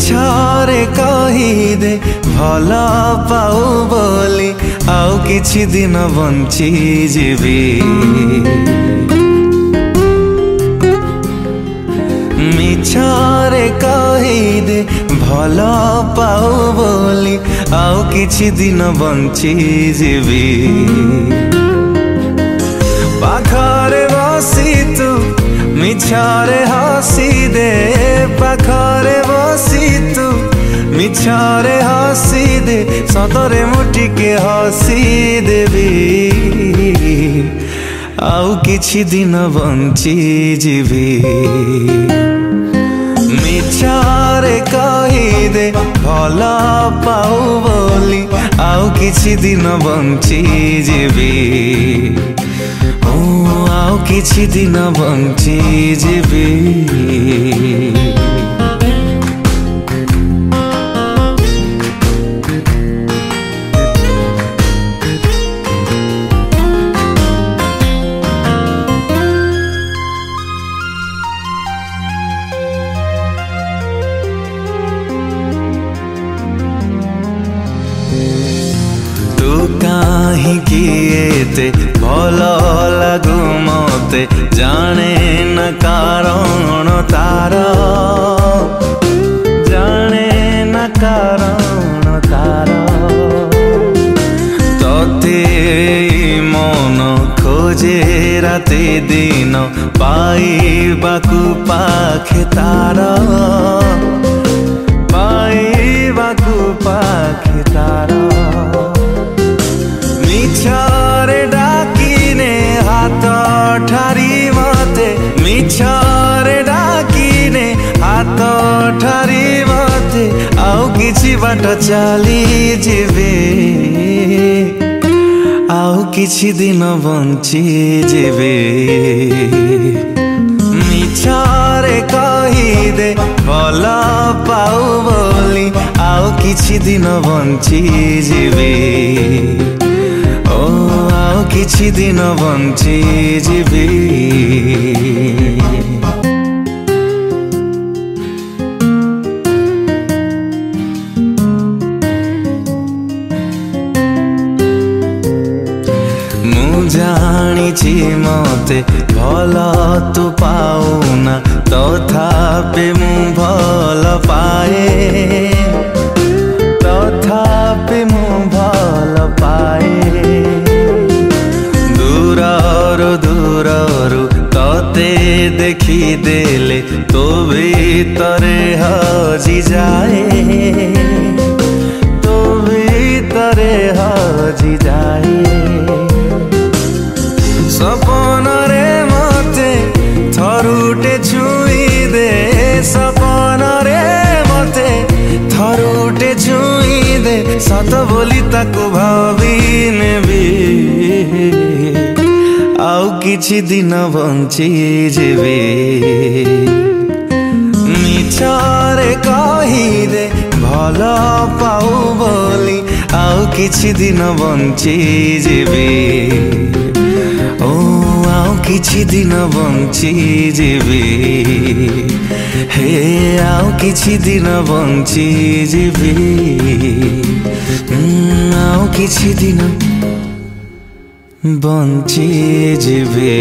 मिछरे कहीदे भल पाऊ बोली आउ किछि दिन बंची जीवी मिछरे कहीदे भल पाऊ बोली आउ किछि दिन बंची जीवी पाखरे बसी तू मिछरे हसी दे पाखरे बसी तू मिछरे हसी दे सतरे मुटिके हसी देवी आउ किछि दिन बंची जीवी मिछरे कहीदे भल पाऊ बोली आउ किछि दिन बंची जीवी आउ किछि दिन बंची जीवी काहीं किएते भल लागू मते जाने न कारण तार जाने न कारण तार तते मन खोजे राते दिन पाइबाकू पाखे तार पाइबाकू पाखे तार मिछरे डाकिने हाथ ठारी मते मिछरे डाकिने हाथ ठारी मते आउ किछि बाट चली जीवे आउ किछि दिन बंची जीवे मिछरे कहीदे भल पाऊ बोली आउ किछि दिन बंची जीवे आउ किछि दिन बंची जीवी मु जानिछि मते भल तू पाउना तथापि मु भल पाए तथापि मु भल पाए दूररू तते देखी देले तो भीतरे हजी जाए तो भीतरे हजी जाए सपन रे मते थरुटे छुई दे सपन रे मते थरुटे छुई दे सत बोली ताकू भावी नेबी आउ किछि दिन बंची जीवे मिछरे कहीदे भल पाऊ बोली आउ किछि दिन बंची जीवे आउ किछि दिन बंची जीवे हे आउ किछि दिन बंची जीवे आउ किछि दिन बंची जीवे।